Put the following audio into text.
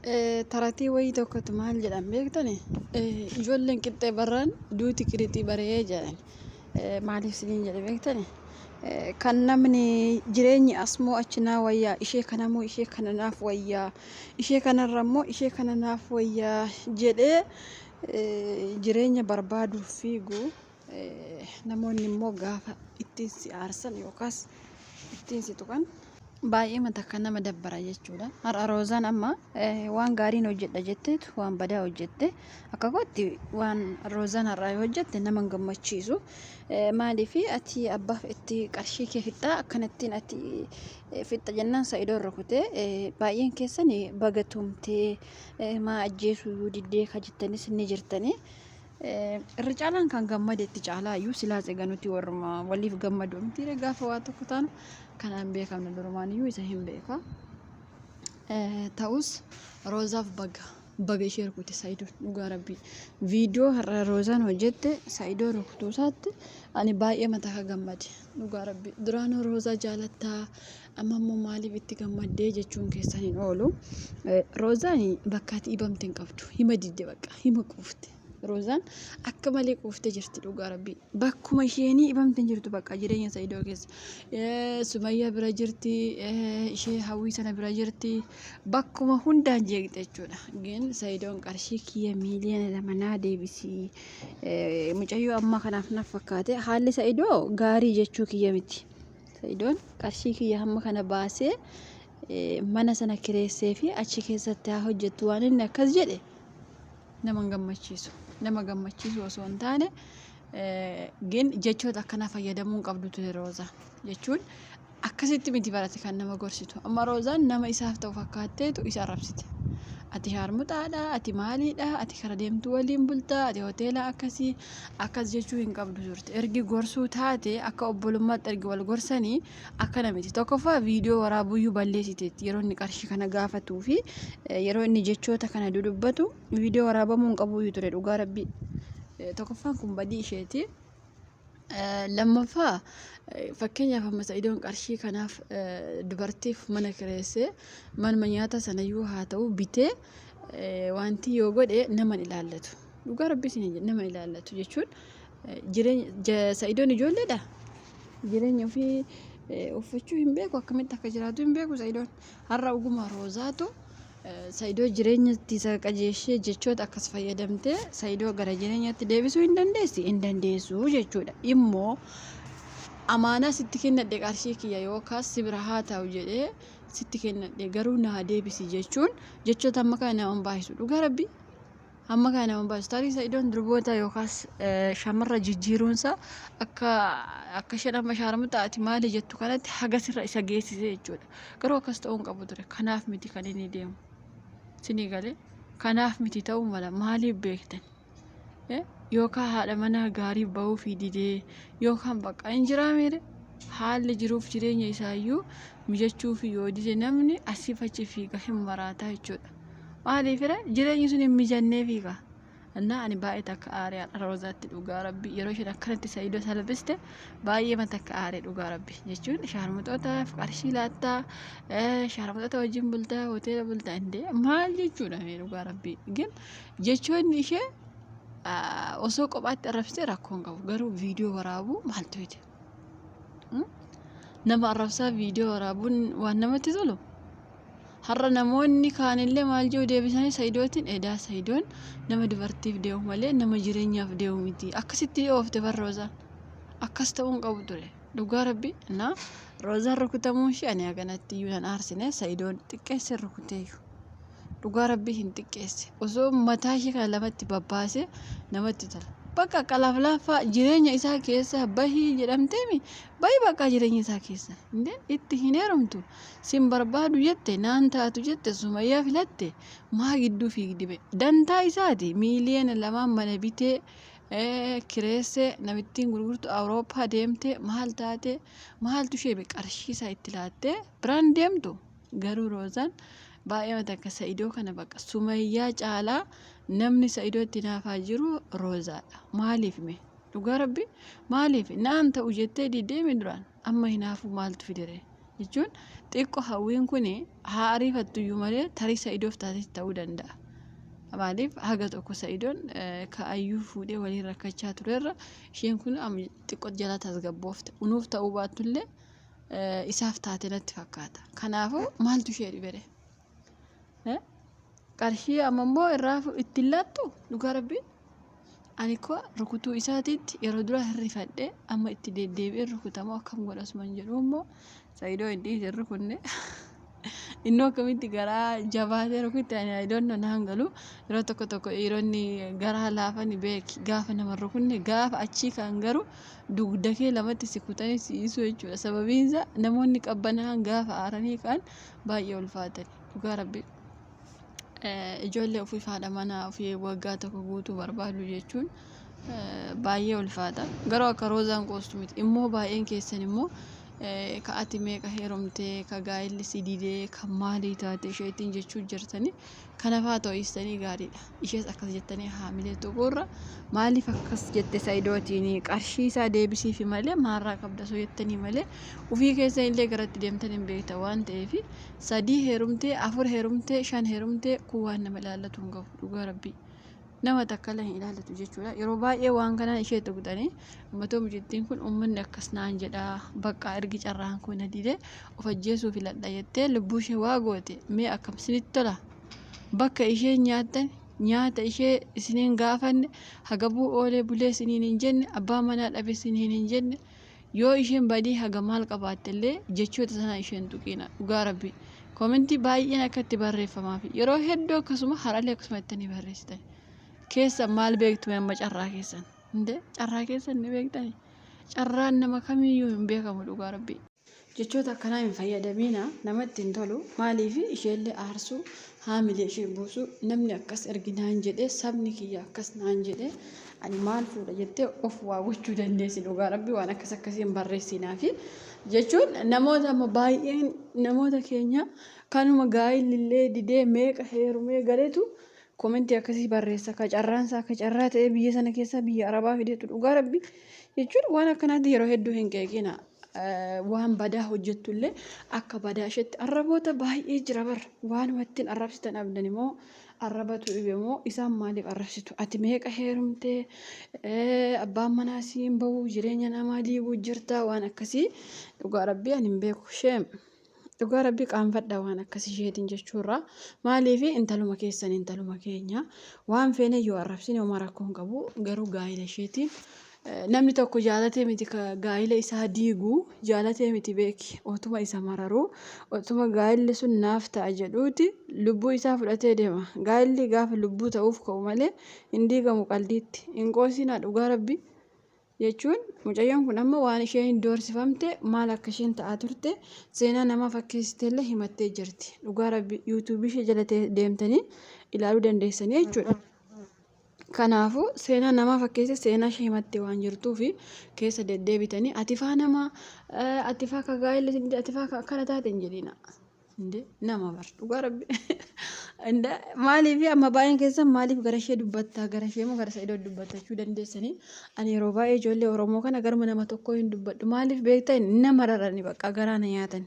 Taratii wayii tokkotu maal jedhan beektani? Ijoolleen qixxee barraan duuti kiritii baree jedhan. Maaliif isiniin jedhe beektani? Kan namni jireenyi asmoo achinaa wayyaa, ishee kanammoo ishee kana naaf wayyaa, ishee kanarrammoo ishee kana naaf wayyaa jedhee jireenya barbaaduuf fiigu. Namoonni immoo gaafa ittiin si aarsan yookaas ittiin si tuqan baay'ee mata kan nama dabbara jechuudha. Har'a Roozaan amma waan gaariin hojjedha jetteetu waan badaa hojjette. Akka kootti waan Roozaan har'aa yoo hojjette nama hin gammachiisu. Maaliif ati abbaaf itti qarshii kee fixxaa akkanattiin ati fixxa jennaan Sa'idoon rukutee baay'een keessan baga tumtee maa ajjeesuu diddee ka jettanis ni jirtanii. Irra caalaan kan gammade itti caalaa iyyuu silaas egaa nuti warruma waliif gammadu miti gaafa waa tokko taanu kanaan beekamna durumaan iyyuu isa hin beeka. Ta'us Roozaaf baga ishee rukute Sa'idoon dhugaa rabbii. Viidiyoo har'a Roozaan hojjette Sa'idoon rukutuu isaatti ani baay'ee mataa ka gammade dhugaa rabbii. Duraanuu Roozaa jaalattaa amma immoo maaliif itti gammaddee jechuun keessan hin oolu. Roozaan bakka ati dhiibamte hin qabdu hima didde bakka hima quufte. Roozaan akka malee quuftee jirti dhugaa rabbii. Bakkuma isheenii dhibamte jirtu bakka jireenya Sa'idoo keessa. Sumayyaa bira jirti, ishee hawwii sana bira jirti. Bakkuma hundaan jeeqxe jechuudha. Gin Sa'idoon qarshii kiyya miiliyoona 2 naa deebisii. Mucayyoo amma kanaaf naaf fakkaate haalli Sa'idoo gaarii jechuu kiyya miti. Sa'idoon qarshii kiyya hamma kana baasee mana sana kireessee fi achi keessatti haa hojjettu waan inni akkas jedhe nama gammachiisu osoo hin taane gin jechoota akkanaa fayyadamuun qabdu ture Roozaa jechuun akkasitti miti barate kan nama gorsitu. Amma Roozaan nama isaaf ta'u fakkaatteetu isa arrabsite. Ati harmuxaadha, ati maaliidha, ati kara deemtuu waliin bultaa, ati hoteela akkasii akkas jechuu hin qabdu turte. Ergi gorsuu taate akka obbolummaatti ergi wal gorsanii akkana miti. Tokkoffaa viidiyoo waraabuyyuu balleessiteetti yeroo inni qarshii kana gaafatuu fi yeroo inni jechoota kana dudubbatu viidiyoo waraabamuu hin qabuyyuu ture dhugaa rabbii. Tokkoffaan kun badii isheeti. Lammaffaa fakkeenyaaf amma Sa'idoon qarshii kanaaf dubartiif mana kireessee manuma nyaata sanayyuu haa ta'u bitee wanti yoo godhe nama ilaallatu. Dhugaa rabbii isin nama ilaallatu jechuun jireenya Sa'idoon ijoolleedha. Jireenya ofii uffachuu hin beeku akkamitti akka jiraatu hin beeku Sa'idoon. Har'a ogummaa Roozaatu Sa'idoo jireenyatti isa qajeeshee jechoota akkas fayyadamtee Sa'idoo gara jireenyatti deebisuu hin dandeessu jechuudha. Immoo amaanaa sitti kennadhe qarshii kiyya yookaas si bira haa ta'u jedhee sitti kennadhe garuu naa deebisi jechuun jechoota amma kana nama baay'isu dhugaa rabbii. Amma kana nama baay'isu tarii Sa'idoon durboota yookaas shamarra jijjiiruunsa akka isheen amma shaarmuxaa ati maali jettu kanatti hagasirra isa geessise jechuudha. Garuu akkas ta'uu hin qabu ture. Kanaaf miti kan inni deemu. Sinii galee kanaaf miti ta'uu mala maaliif beektan? Yookaan haadha mana gaarii bahuu fi didee yookaan bakka hin jiraamere haalli jiruuf jireenya isaayyuu mijachuu fi yoo dide namni asiif achi fiiga hin maraataa jechuudha. Maaliifira jireenyi sun hin mijannee fiiga. Annaa ani baay'ee takka aaree Roozaatti dhugaa rabbii yeroo isheen akkanatti Sa'idoo salphiste baay'ee mata akka aaree dhugaa rabbii jechuun shaarmuxootaaf qarshii laattaa shaarmuxoota wajjin bultaa hoteela bultaa indee maal jechuudha dhugaa rabbii. Gin jechoonni ishee osoo kophaatti arrabsitee rakkoo hin qabu garuu viidiyoo waraabuu maaltu hidhe? Nama arrabsaa viidiyoo waraabuun waan namatti tolu. Har'a namoonni kaanillee maal jiru deebisanii Sa'idootiin edaa Sa'idoon nama dubartiif deemu malee nama jireenyaaf deemu miti. Akkasitti oofte bar Roozaan. Akkas ta'uu hin qabu ture. Dhugaa rabbii na Roozaan rukutamuun ishee ani haganatti iyyuu nan aarsine Sa'idoon xiqqeesse rukuteeyyu. Dhugaa rabbii hin xiqqeesse. Osoo mataa ishee kana lamatti babbaase namatti tola. Bakka qalaflaafaa jireenya isaa keessa bahii jedhamteemi bahii bakka jireenya isaa keessa itti hin heerumtu sin barbaadu jette naan taatu jette Sumayyaa filatte maa gidduu fiigdime dantaa isaati miiliyoona 2 mana bitee kireessee namittiin gurgurtu Awurooppaa deemtee maal taate maaltu ishee qarshii isaa itti laattee biraan deemtu garuu Roozaan baay'ee takka Sa'idoo kana bakka Sumayyaa caalaa namni Sa'idootti naafaa jiru Roozaadha. Maaliif mee? Dhugaa rabbii maaliif naan ta'u jettee diddeemi duraan amma hinaafu maaltu fidere? jechuun xiqqoo hawwiin kun haa ariifattuyyuu malee tarii Sa'idoof taates ta'uu danda'a. Maaliif haga tokko Sa'idoon ka'ayyuu fuudhee waliin rakkachaa turerra isheen kun xiqqoo jala tasgabboofte unuuf ta'uu baattullee isaaf taate natti fakkaata. Kanaafuu maaltu ishee dhibere? Qarshii amma immoo irraa ittiin laattu dhugaa rabbii. Ani koo rukutuu isaatiitti yeroo dura hirrifadhee amma itti deddeebi'ee rukutamoo akkam godhasuman jedhu immoo Sa'idoo hin dhiise rukunne. Innoo akkamitti garaa jabaatee rukutte ani ayidoonno naan galu yeroo tokko tokko dhiironni garaa laafani beeki gaafa nama rukunne gaafa achii kan garu dugda kee lamatti si kutanii si'isu jechuudha. Sababiin isaa namoonni qabbanaan gaafa aaranii ka'an baay'ee ulfaatani dhugaa rabbii. Ijoollee ofii haadha manaa ofii waggaa tokko guutuu barbaadu jechuun baay'ee ulfaata. Garuu akka roozaan qoostu miti. Immoo baay'een keessan immoo ka ati meeqa heerumtee ka gaa'illi si didee kan maalii taate isheetiin jechuu jirtanii kanafaa ta'uistanii gaariidha. Ishees akkas jettanii haamilee tokkorra maaliif akkas jette Sa'idootiin qarshii isaa deebisiifi malee maarraa qabda soo jettanii malee ofii keessa illee garatti deemtan hin beekta waan ta'eef 3 heerumtee 4 heerumtee 5 heerumtee kun waan nama ilaallatu hin qabu dhugaa rabbii. Nama takka illee hin ilaallatu jechuudha. Yeroo baay'ee waan kanaan ishee tuqxanii ummatoo mucittiin kun uummanni akkas naan jedhaa bakka ergi carraan kun didee of ajjeesuu filadha jettee lubbuu ishee waa goote mee akkam isinitti tola? Bakka ishee nyaattan nyaata ishee isiniin gaafanne hagabuu oolee bulee isiniin hin jenne abbaa manaa dhabe isiniin hin jenne yoo isheen badii haga maal qabaatte illee jechoota sana isheen tuqina dhugaa rabbii. Koomentii baay'een akkatti barreeffamaaf yeroo hedduu akkasuma haraalee akkasuma ittanii barreessitan. Keessa maal beektu amma carraa keessan? Carraa keessan ni beektani? Carraan nama kamiyyuu hin beekamu dhugaa rabbii. Jechoota akkanaa hin fayyadamina namatti hin tolu. Maaliif isheellee aarsuu haamilee ishee buusuu namni akkas ergi naan jedhee sabni kiyya akkas naan jedhee ani maal fuudha jettee of waa gochuu dandeessi dhugaa rabbii waan akkas akkasiin barreessinaafi jechuun namoota amma baay'een namoota keenya kanuma gaa'illee didee meeqa heerumee galeetu komentii akkasii barreessa ka carraansa akka carraa ta'ee biyya sana keessa biyya arabaa fideetu dhugaa rabbii jechuun waan akkanaatti yeroo hedduu hin qeeqina. Waan badaa hojjettullee akka badaa isheetti arraboota baay'ee jira bar waan wattiin arrabsitan abdan immoo arrabatu dhibe immoo isaan maaliif arrabsitu ati meeqa heerumtee abbaan manaa siin bahu jireenya namaa diiguu jirta waan akkasii dhugaa rabbii ani hin beeku sheem. Dhugaa rabbii qaanfadha waan akkasii isheetiin jechuurraa maaliif intaluma keessan intaluma keenya waan feene yoo arrabsine homaa rakkoo hin qabu garuu gaa'ila isheetiin namni tokko jaalatee miti gaa'ila isaa diiguu jaalatee miti beeki otuma isa mararuu otuma gaa'illi sun naaf ta'a jedhuuti lubbuu isaa fudhatee deema. Gaa'illi gaafa lubbuu ta'uuf ka'u malee hin diigamu qaldiitti hin qoosinaa dhugaa rabbii. Jechuun mucayyoon kun amma waan isheen doorsifamte maal akka isheen ta'aa turte seenaa nama fakkeessiteellee himattee jirti. Dhugaa rabbii yuutuubii ishee jala deemtanii ilaaluu dandeessanii jechuudha. Kanaafuu seenaa nama fakkeesse seenaa ishee himattee waan jirtuufi keessa deddeebitanii atifaa nama atifaa ka gaa'illi atifaa akkana taate hin jedhina. Nama bar dhugaa rabbii. Maaliif amma baay'een keessan maaliif gara ishee dubbattaa gara ishee moo gara Sa'idoo dubbattachuu dandeessanii ani yeroo baay'ee ijoollee Oromoo kana garuma nama tokkoo hin dubbadhu maaliif beektan nama rarani bakka garaa na nyaatan.